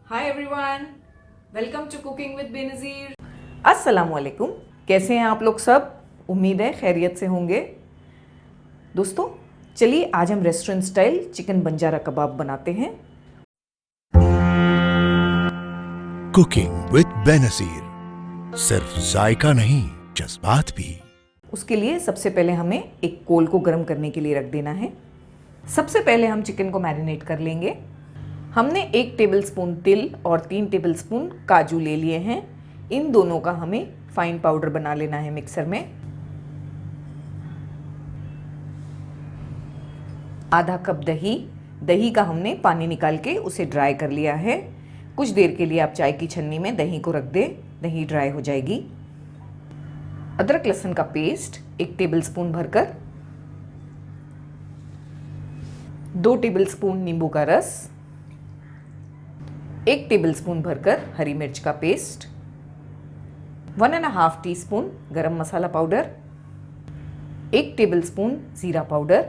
Hi everyone, welcome to cooking with Benazir. अस्सलामुअलैकुम। कैसे हैं आप लोग सब? उम्मीद है खैरियत से होंगे। दोस्तों चलिए आज हम रेस्टोरेंट स्टाइल चिकन बंजारा कबाब बनाते हैं। कुकिंग विद बेनज़ीर, सिर्फ जायका नहीं जज्बात भी। उसके लिए सबसे पहले हमें एक कोल को गर्म करने के लिए रख देना है। सबसे पहले हम चिकन को मैरिनेट कर लेंगे। हमने 1 टेबलस्पून तिल और 3 टेबलस्पून काजू ले लिए हैं। इन दोनों का हमें फाइन पाउडर बना लेना है मिक्सर में। आधा कप दही का हमने पानी निकाल के उसे ड्राई कर लिया है। कुछ देर के लिए आप चाय की छन्नी में दही को रख दें, दही ड्राई हो जाएगी। अदरक लहसुन का पेस्ट 1 टेबलस्पून भरकर, 2 टेबलस्पून नींबू का रस, 1 टेबलस्पून भरकर हरी मिर्च का पेस्ट, 1.5 टीस्पून गरम मसाला पाउडर, 1 टेबलस्पून जीरा पाउडर,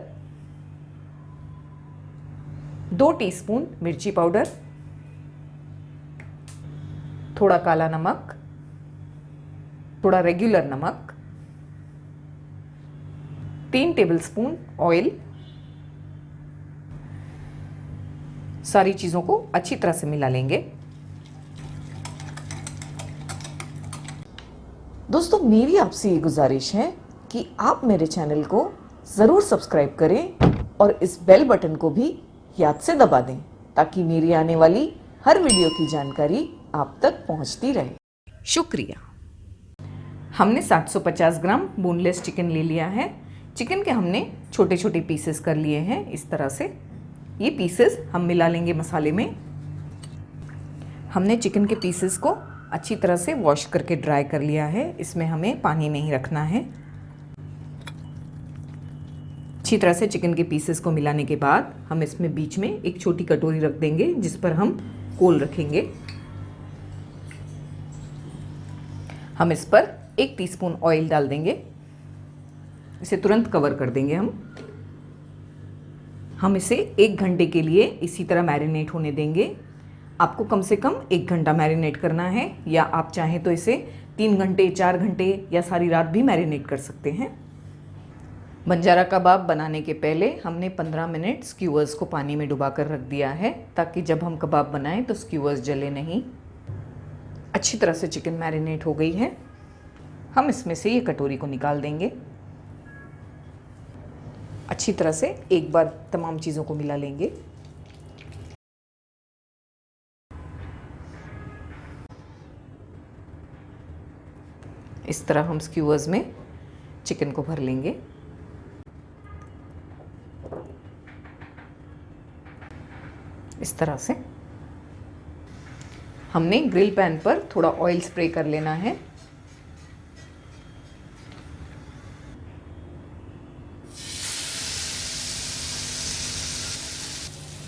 2 टीस्पून मिर्ची पाउडर, थोड़ा काला नमक, थोड़ा रेगुलर नमक, 3 टेबलस्पून ऑयल। सारी चीज़ों को अच्छी तरह से मिला लेंगे। दोस्तों मेरी आपसे ये गुजारिश है कि आप मेरे चैनल को ज़रूर सब्सक्राइब करें और इस बेल बटन को भी याद से दबा दें ताकि मेरी आने वाली हर वीडियो की जानकारी आप तक पहुंचती रहे। शुक्रिया। हमने 750 ग्राम बोनलेस चिकन ले लिया है। चिकन के हमने छोटे छोटे पीसेस कर लिए हैं इस तरह से। ये पीसेस हम मिला लेंगे मसाले में। हमने चिकन के पीसेस को अच्छी तरह से वॉश करके ड्राई कर लिया है। इसमें हमें पानी नहीं रखना है। अच्छी तरह से चिकन के पीसेस को मिलाने के बाद हम इसमें बीच में एक छोटी कटोरी रख देंगे जिस पर हम कोल रखेंगे। हम इस पर 1 टीस्पून ऑयल डाल देंगे। इसे तुरंत कवर कर देंगे हम इसे 1 घंटे के लिए इसी तरह मैरिनेट होने देंगे। आपको कम से कम 1 घंटा मैरिनेट करना है, या आप चाहें तो इसे 3 घंटे 4 घंटे या सारी रात भी मैरिनेट कर सकते हैं। बंजारा कबाब बनाने के पहले हमने 15 मिनट स्क्यूवर्स को पानी में डुबा कर रख दिया है ताकि जब हम कबाब बनाएं तो स्क्यूवर्स जले नहीं। अच्छी तरह से चिकन मैरिनेट हो गई है। हम इसमें से ये कटोरी को निकाल देंगे। अच्छी तरह से एक बार तमाम चीज़ों को मिला लेंगे। इस तरह हम स्क्यूवर्स में चिकन को भर लेंगे। इस तरह से हमने ग्रिल पैन पर थोड़ा ऑयल स्प्रे कर लेना है।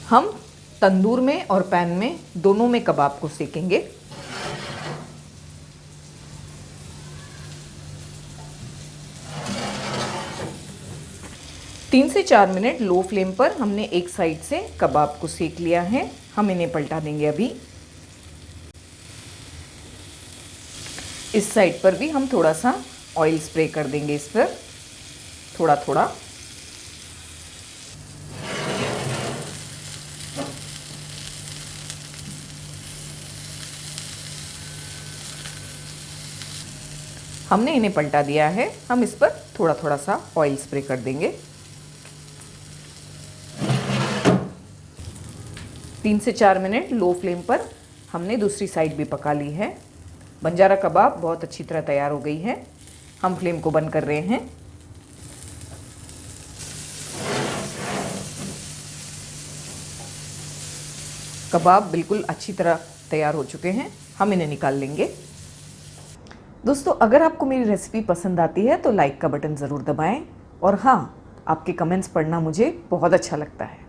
हम तंदूर में और पैन में दोनों में कबाब को सेकेंगे। तीन से 4 मिनट लो फ्लेम पर हमने एक साइड से कबाब को सेक लिया है। हम इन्हें पलटा देंगे अभी। इस साइड पर भी हम थोड़ा सा ऑयल स्प्रे कर देंगे इस पर, थोड़ा थोड़ा। हमने इन्हें पलटा दिया है। हम इस पर थोड़ा थोड़ा सा ऑयल स्प्रे कर देंगे। 3 से 4 मिनट लो फ्लेम पर हमने दूसरी साइड भी पका ली है। बंजारा कबाब बहुत अच्छी तरह तैयार हो गई है। हम फ्लेम को बंद कर रहे हैं। कबाब बिल्कुल अच्छी तरह तैयार हो चुके हैं। हम इन्हें निकाल लेंगे। दोस्तों अगर आपको मेरी रेसिपी पसंद आती है तो लाइक का बटन ज़रूर दबाएं, और हाँ, आपके कमेंट्स पढ़ना मुझे बहुत अच्छा लगता है।